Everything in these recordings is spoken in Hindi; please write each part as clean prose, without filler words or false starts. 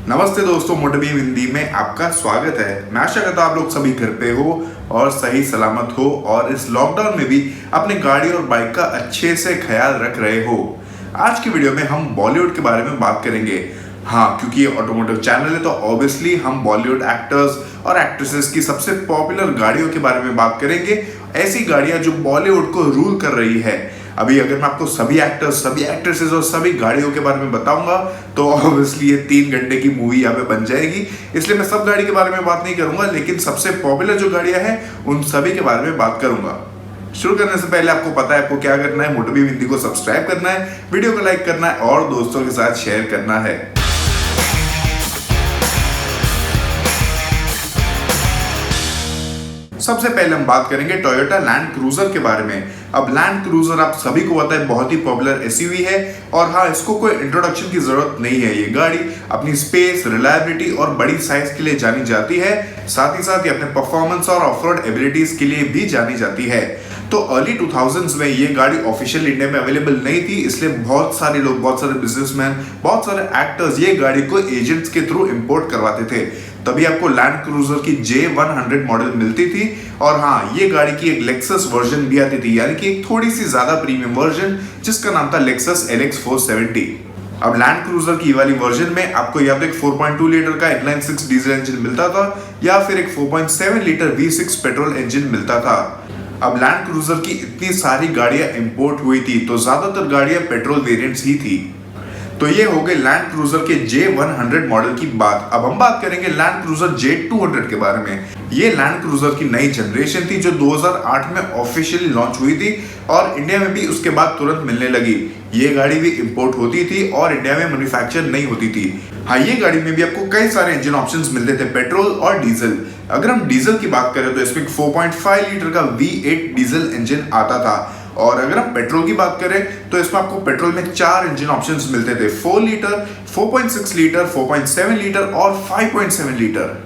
नमस्ते दोस्तों, मोटोबीम हिंदी में आपका स्वागत है। मैं आशा करता हूं आप लोग सभी घर पे हो और सही सलामत हो और इस लॉकडाउन में भी अपनी गाड़ी और बाइक का अच्छे से ख्याल रख रहे हो। आज की वीडियो में हम बॉलीवुड के बारे में बात करेंगे। हाँ, क्योंकि ये ऑटोमोटिव चैनल है तो ऑब्वियसली हम बॉलीवुड एक्टर्स और एक्ट्रेसेस की सबसे पॉपुलर गाड़ियों के बारे में बात करेंगे। ऐसी गाड़ियां जो बॉलीवुड को रूल कर रही है। अभी अगर मैं आपको सभी एक्टर्स, सभी एक्ट्रेसेस और सभी गाड़ियों के बारे में बताऊंगा तो ऑब्वियसली ये 3 घंटे की मूवी यहाँ पे बन जाएगी। इसलिए मैं सब गाड़ी के बारे में बात नहीं करूंगा, लेकिन सबसे पॉपुलर जो गाड़ियां हैं उन सभी के बारे में बात करूंगा। शुरू करने से पहले आपको पता है आपको क्या करना है। मोटोबीम हिंदी को सब्सक्राइब करना है, वीडियो को लाइक करना है और दोस्तों के साथ शेयर करना है। सबसे पहले हम बात करेंगे टोयोटा लैंड क्रूजर के बारे में। अब लैंड क्रूजर आप सभी को पता है बहुत ही पॉपुलर एसयूवी है और हाँ, इसको कोई इंट्रोडक्शन की जरूरत नहीं है। ये गाड़ी अपनी स्पेस, रिलायबिलिटी और बड़ी साइज के लिए जानी जाती है। साथ ही साथ ये अपने परफॉर्मेंस और ऑफ रोड एबिलिटीज के लिए भी जानी जाती है। तो अर्ली 2000s में ये गाड़ी ऑफिशियल इंडिया में अवेलेबल नहीं थी, इसलिए बहुत सारे लोग, बहुत सारे बिजनेसमैन, बहुत सारे एक्टर्स ये गाड़ी को एजेंट्स के थ्रू इंपोर्ट करवाते थे। तभी आपको लैंड क्रूजर की J100 मॉडल मिलती थी। और हाँ, ये गाड़ी की एक लेक्सस वर्जन भी आती थी, यानी कि एक थोड़ी सी ज्यादा प्रीमियम वर्जन, जिसका नाम था लेक्सस LX 470। अब लैंड क्रूजर की वाली वर्जन में आपको या तो एक 4.2 लीटर का इनलाइन 6 डीजल इंजन मिलता था या फिर एक 4.7 लीटर V6 पेट्रोल इंजन मिलता था। अब लैंड क्रूजर की इतनी सारी गाड़ियां इंपोर्ट हुई थी तो ज्यादातर गाड़ियां पेट्रोल वेरिएंट्स ही थी। तो ये हो गए लैंड क्रूजर के J100 मॉडल की बात। अब हम बात करेंगे लैंड क्रूजर J200 के बारे में। ये लैंड क्रूजर की नई जनरेशन थी जो 2008 में ऑफिशियली लॉन्च हुई थी और इंडिया में भी उसके बाद तुरंत मिलने लगी। ये गाड़ी भी इंपोर्ट होती थी और इंडिया में मैन्युफैक्चर नहीं होती थी। हाँ, ये गाड़ी में भी आपको कई सारे इंजन ऑप्शंस मिलते थे, पेट्रोल और डीजल। अगर हम डीजल की बात करें तो इसमें 4.5 लीटर का V8 डीजल इंजन आता था और अगर हम पेट्रोल की बात करें तो इसमें आपको पेट्रोल में 4 इंजन ऑप्शंस मिलते थे, 4 लीटर, 4.6 लीटर, 4.7 लीटर और 5.7 लीटर।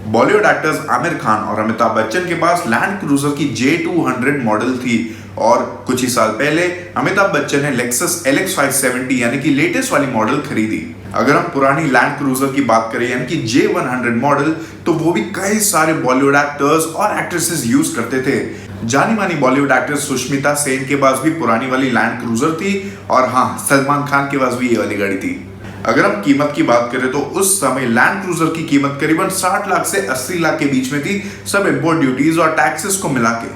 बॉलीवुड एक्टर्स आमिर खान और अमिताभ बच्चन के पास लैंड क्रूजर की J200 मॉडल थी और कुछ ही साल पहले अमिताभ बच्चन ने लेक्सस LX 570 यानी कि लेटेस्ट वाली मॉडल खरीदी। अगर हम पुरानी लैंड क्रूजर की बात करें यानी कि J100 मॉडल, तो वो भी कई सारे बॉलीवुड एक्टर्स और एक्ट्रेसेस यूज करते थे। जानी मानी बॉलीवुड एक्ट्रेस सुष्मिता सेन के पास भी पुरानी वाली लैंड क्रूजर थी और हाँ, सलमान खान के पास भी ये वाली गाड़ी थी। अगर हम कीमत की बात करें तो उस समय लैंड क्रूजर की कीमत करीबन 60 लाख से 80 लाख के बीच में थी, सब इंपोर्ट ड्यूटीज और टैक्सेस को मिला के।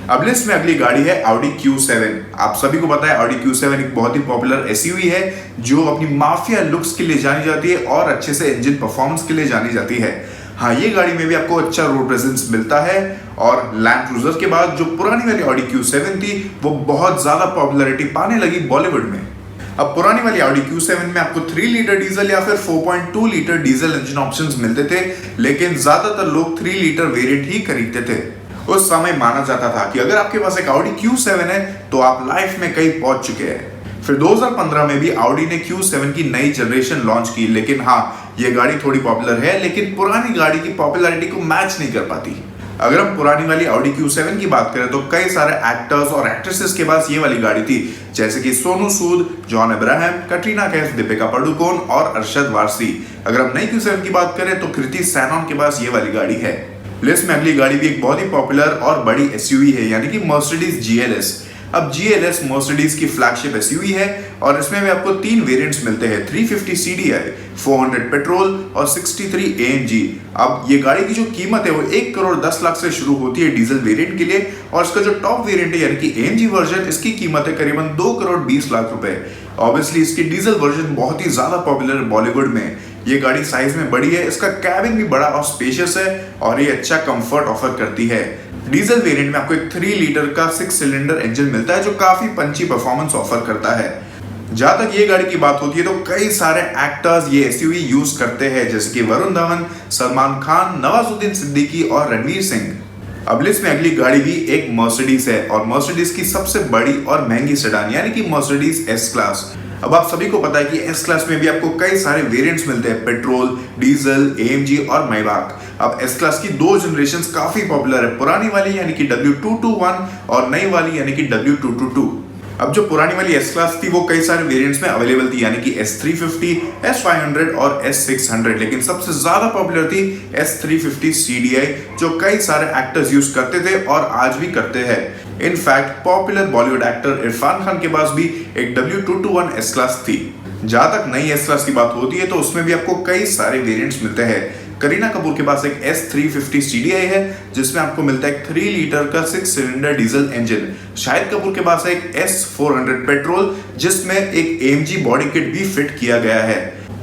अब लिस्ट में अगली गाड़ी है Audi Q7। आप सभी को पता है Audi Q7 एक बहुत ही पॉपुलर एसयूवी है जो अपनी माफिया लुक्स के लिए जानी जाती है और अच्छे से इंजन परफॉर्मेंस के लिए जानी जाती है। हाँ, ये गाड़ी में भी आपको अच्छा रोड प्रेजेंस मिलता है और लैंड क्रूजर के बाद जो पुरानी वाली Audi Q7 थी वो बहुत ज्यादा पॉपुलैरिटी पाने लगी बॉलीवुड में। अब पुरानी वाली Audi Q7 में आपको 3 लीटर डीजल या फिर 4.2 लीटर डीजल इंजन ऑप्शंस मिलते थे, लेकिन ज्यादातर लोग 3 लीटर वेरिएंट ही खरीदते थे। उस समय माना जाता था कि अगर आपके पास एक Audi Q7 है तो आप लाइफ में कहीं पहुंच चुके हैं। फिर 2015 में भी Audi ने Q7 की नई जनरेशन लॉन्च की, लेकिन हाँ, ये गाड़ी थोड़ी पॉपुलर है लेकिन पुरानी गाड़ी की पॉपुलैरिटी को मैच नहीं कर पाती। अगर हम पुरानी वाली Audi Q7 की बात करें तो कई सारे एक्टर्स और एक्ट्रेसेस के पास ये वाली गाड़ी थी, जैसे कि सोनू सूद, जॉन अब्राहम, कटरीना कैफ, दीपिका पादुकोण और अरशद वारसी। अगर हम नई Q7 की बात करें तो कृति सैनन के पास ये वाली गाड़ी है। लिस्ट में अगली गाड़ी भी एक बहुत ही पॉपुलर और बड़ी एसयूवी है, यानी कि मर्सिडीज GLS। अब GLS मर्सिडीज की फ्लैगशिप एसयूवी है और इसमें भी आपको 3 वेरिएंट्स मिलते हैं, 350 CDI, 400 पेट्रोल और 63 AMG। अब ये गाड़ी की जो कीमत है वो 1 करोड़ 10 लाख से शुरू होती है डीजल वेरिएंट के लिए और इसका जो टॉप वेरिएंट है यानी कि AMG वर्जन, इसकी कीमत है करीबन 2 करोड़ 20 लाख रुपए। ऑब्वियसली इसकी डीजल वर्जन बहुत ही ज्यादा पॉपुलर है बॉलीवुड में। ये गाड़ी साइज में बड़ी है, इसका कैबिन भी बड़ा और स्पेशियस है और ये अच्छा कंफर्ट ऑफर करती है। डीजल वेरिएंट में आपको एक 3 लीटर का 6 सिलेंडर इंजन मिलता है जो काफी पंची परफॉर्मेंस ऑफर करता है। जहां तक ये गाड़ी की बात होती है तो कई सारे एक्टर्स ये एसयूवी यूज करते हैं, जैसे कि वरुण धवन, सलमान खान, नवाजुद्दीन सिद्दीकी और रणवीर सिंह। अब लिस्ट में अगली गाड़ी भी एक मर्सिडीज है और मर्सिडीज की सबसे बड़ी और महंगी सेडान यानी कि मर्सिडीज S क्लास। अब आप सभी को पता है कि S क्लास में भी आपको कई सारे वेरिएंट्स मिलते हैं, पेट्रोल, डीजल, AMG और माइबाक। अब S क्लास की 2 जनरेशंस काफी पॉपुलर है, पुरानी वाली यानी कि W221 और नई वाली यानी कि W222। अब जो पुरानी वाली एस क्लास थी वो कई सारे वेरिएंट्स में अवेलेबल थी, यानी कि S350, S500 और S600, लेकिन सबसे ज्यादा पॉपुलर थी S350 CDI, जो कई सारे एक्टर्स यूज करते थे और आज भी करते हैं। In fact popular Bollywood actor Irfan Khan के पास भी एक W221 एस क्लास थी। जहां तक नई एस क्लास की बात होती है तो उसमें भी आपको कई सारे वेरिएंट्स मिलते हैं। करीना कपूर के पास एक S350 CDI है जिसमें आपको मिलता है 3 लीटर का 6 cylinder diesel engine. Shahid Kapoor के पास है एक S400 पेट्रोल जिसमें एक AMG बॉडी किट भी फिट किया गया है।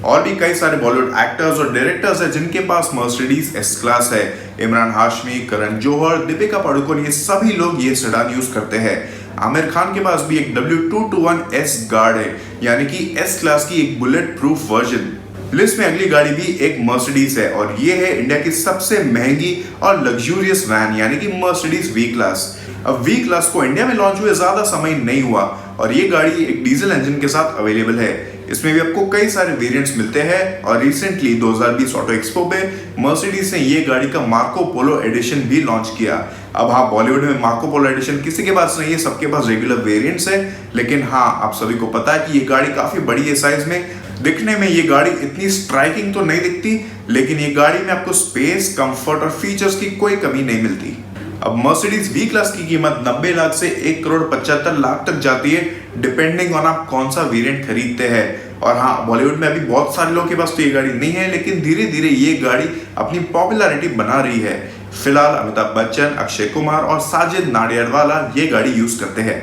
और भी कई सारे बॉलीवुड एक्टर्स और डायरेक्टर्स हैं जिनके पास मर्सिडीज एस क्लास है। इमरान हाशमी, करण जौहर, दीपिका पादुकोण, ये सभी लोग ये सेडान यूज करते हैं। आमिर खान के पास भी एक W221 S गार्ड है, यानी कि एस क्लास की एक बुलेट प्रूफ वर्जन। लिस्ट में अगली गाड़ी भी एक मर्सिडीज है और ये है इंडिया की सबसे महंगी और लग्जूरियस वैन, यानी कि मर्सिडीज वी क्लास। अब वी क्लास को इंडिया में लॉन्च हुए ज्यादा समय नहीं हुआ और ये गाड़ी एक डीजल इंजन के साथ अवेलेबल है। इसमें भी आपको कई सारे वेरिएंट्स मिलते हैं और रिसेंटली 2020 ऑटो एक्सपो पे मर्सिडीज ने ये गाड़ी का मार्को पोलो एडिशन भी लॉन्च किया। अब हाँ, बॉलीवुड में मार्को पोलो एडिशन किसी के पास नहीं है, सबके पास रेगुलर वेरिएंट्स है, लेकिन हाँ, आप सभी को पता है कि ये गाड़ी काफी बड़ी है साइज में। दिखने में ये गाड़ी इतनी स्ट्राइकिंग तो नहीं दिखती, लेकिन ये गाड़ी में आपको स्पेस, कंफर्ट और फीचर्स की कोई कमी नहीं मिलती। अब मर्सिडीज वी क्लास की कीमत 90 लाख से 1,75,00,000 तक जाती है, डिपेंडिंग ऑन आप कौन सा वेरिएंट खरीदते हैं। और हाँ, बॉलीवुड में अभी बहुत सारे लोगों के पास तो ये गाड़ी नहीं है, लेकिन धीरे धीरे ये गाड़ी अपनी पॉपुलैरिटी बना रही है। फिलहाल अमिताभ बच्चन, अक्षय कुमार और साजिद नाडियाडवाला ये गाड़ी यूज करते हैं।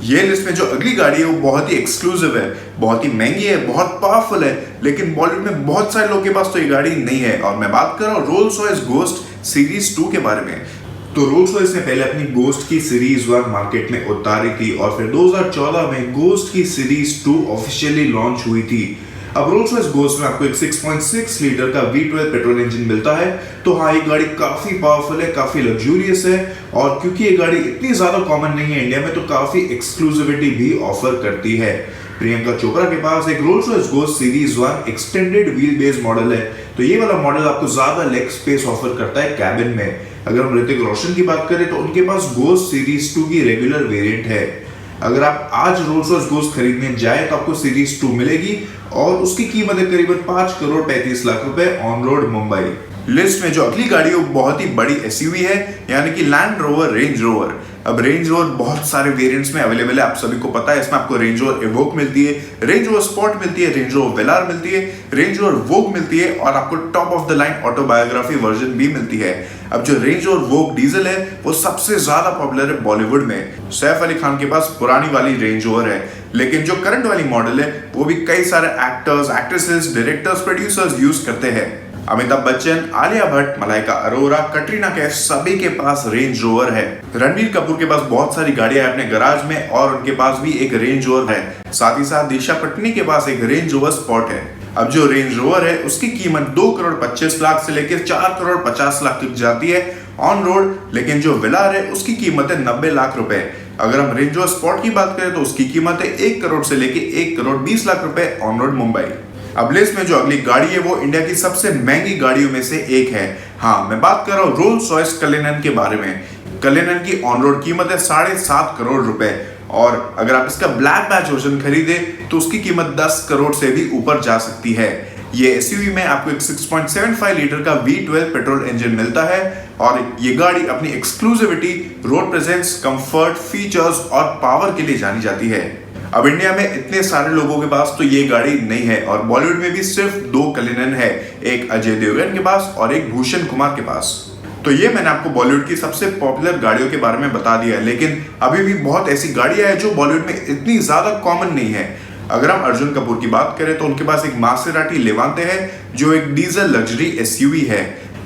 ये लिस्ट में जो अगली गाड़ी है वो बहुत ही एक्सक्लूसिव है, बहुत ही महंगी है, बहुत पावरफुल है, लेकिन बॉलीवुड में बहुत सारे लोगों के पास तो ये गाड़ी नहीं है। और मैं बात कर रहा हूँ रोल्स रॉयस गोस्ट सीरीज 2 के बारे में। तो रोल्स रॉयस ने पहले अपनी गोस्ट की सीरीज 1 मार्केट में उतारी थी और फिर 2014 में गोस्ट की सीरीज 2 ऑफिशियली लॉन्च हुई थी। अब रोल्स रॉयस गोस्ट में आपको एक 6.6 लीटर का V12 पेट्रोल इंजन मिलता है। तो हाँ, ये गाड़ी काफी पावरफुल है, काफी लग्जूरियस है और क्योंकि ये गाड़ी इतनी ज्यादा कॉमन नहीं है इंडिया में, तो काफी एक्सक्लूसिविटी भी ऑफर करती है। प्रियंका चोपड़ा के पास एक Rolls Royce ghost series 1 extended wheel base model है। तो ये वाला मॉडल आपको ज्यादा लेग स्पेस ऑफर करता है कैबिन में। अगर हम ऋतिक रोशन की बात करें तो उनके पास गोस्ट सीरीज 2 की रेगुलर वेरिएंट है। अगर आप आज रोल्स रॉयस गोस्ट खरीदने जाए तो आपको सीरीज 2 मिलेगी और उसकी कीमत है करीबन 5,35,00,000 रुपए ऑन रोड मुंबई। लिस्ट में जो अगली गाड़ी है वो बहुत ही बड़ी एसयूवी है, यानी कि लैंड रोवर रेंज रोवर। अब रेंज रोवर बहुत सारे वेरिएंट्स में अवेलेबल है, आप सभी को पता है। इसमें आपको रेंज रोवर एवोक मिलती है, रेंज रोवर स्पॉट मिलती है, रेंज रोवर वेलार मिलती है, रेंज रोवर वोग मिलती है और आपको top of the line autobiography version भी मिलती है। अब जो रेंज रोवर वोग डीजल है वो सबसे ज्यादा पॉपुलर है बॉलीवुड में। सैफ अली खान के पास पुरानी वाली रेंज रोवर है, लेकिन जो करंट वाली मॉडल है वो भी कई सारे actors, actresses, directors, producers use करते हैं। अमिताभ बच्चन, आलिया भट्ट, मलाइका अरोरा, कटरीना कैफ, सभी के पास रेंज रोवर है। रणबीर कपूर के पास बहुत सारी गाड़ियां हैं अपने गैराज में और उनके पास भी एक रेंज रोवर है। साथ ही साथ दिशा पटनी के पास एक रेंज रोवर स्पॉट है। अब जो रेंज रोवर है उसकी कीमत 2,25,00,000 से लेकर 4,50,00,000 तक जाती है ऑन रोड, लेकिन जो वेलार है उसकी कीमत है 90 लाख रुपए। अगर हम रेंज रोवर स्पॉट की बात करें तो उसकी कीमत है 1 करोड़ से लेकर 1,20,00,000 रुपए ऑन रोड मुंबई। अब लिस्ट में जो अगली गाड़ी है वो इंडिया की सबसे महंगी गाड़ियों में से एक है। हाँ, मैं बात कर रहा हूँ रोल्स रॉयस कलेनन के बारे में। कलेनन की ऑन रोड कीमत है 7.5 करोड़ रुपए और अगर आप इसका ब्लैक बैच वर्जन खरीदे तो उसकी कीमत 10 करोड़ से भी ऊपर जा सकती है। ये एसयूवी में आपको एक 6.75 लीटर का V12 पेट्रोल इंजन मिलता है और ये गाड़ी अपनी exclusivity, road presence, comfort, features और पावर के लिए जानी जाती है। अब इंडिया में इतने सारे लोगों के पास तो ये गाड़ी नहीं है और बॉलीवुड में भी सिर्फ 2 कलेनन है, एक अजय देवगन के पास और एक भूषण कुमार के पास। तो ये मैंने आपको बॉलीवुड की सबसे पॉपुलर गाड़ियों के बारे में बता दिया, लेकिन अभी भी बहुत ऐसी गाड़ियां हैं जो बॉलीवुड में इतनी ज्यादा कॉमन नहीं है। अगर हम अर्जुन कपूर की बात करें तो उनके पास एक मासेराटी लेवांते है जो एक डीजल लग्जरी एसयूवी है।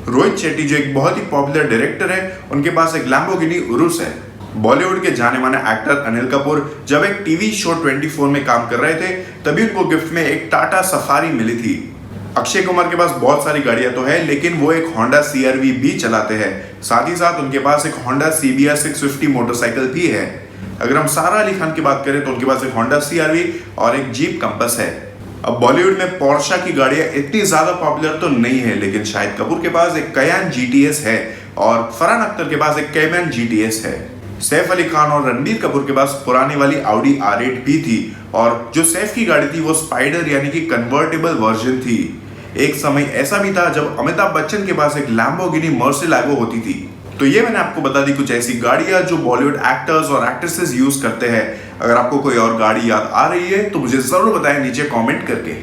रोहित शेट्टी जो एक बहुत ही पॉपुलर डायरेक्टर है, उनके पास एक लैम्बोर्गिनी उरुस है। बॉलीवुड के जाने माने एक्टर अनिल कपूर जब एक टीवी शो 24 में काम कर रहे थे तभी उनको गिफ्ट में एक टाटा सफारी मिली थी। अक्षय कुमार के पास बहुत सारी गाड़ियां तो है, लेकिन वो एक होंडा CR-V भी चलाते हैं। साथ ही साथ उनके पास एक होंडा CBR 650 मोटरसाइकिल भी है। अगर हम सारा अली खान की बात करें तो उनके पास एक होंडा CR-V और एक जीप कंपस है। अब बॉलीवुड में पोर्शा की गाड़ियां इतनी ज्यादा पॉपुलर तो नहीं है, लेकिन शाहिद कपूर के पास एक कयान GTS है और फरहान अख्तर के पास एक कैमन GTS है। सैफ अली खान और रणबीर कपूर के पास पुरानी वाली Audi R8 भी थी और जो सैफ की गाड़ी थी वो स्पाइडर यानी कि कन्वर्टेबल वर्जन थी। एक समय ऐसा भी था जब अमिताभ बच्चन के पास एक लैम्बोर्गिनी मर्सिलागो होती थी। तो ये मैंने आपको बता दी कुछ ऐसी गाड़ियां जो बॉलीवुड एक्टर्स और एक्ट्रेसेस यूज करते हैं। अगर आपको कोई और गाड़ी याद आ रही है तो मुझे जरूर बताएं नीचे कमेंट करके।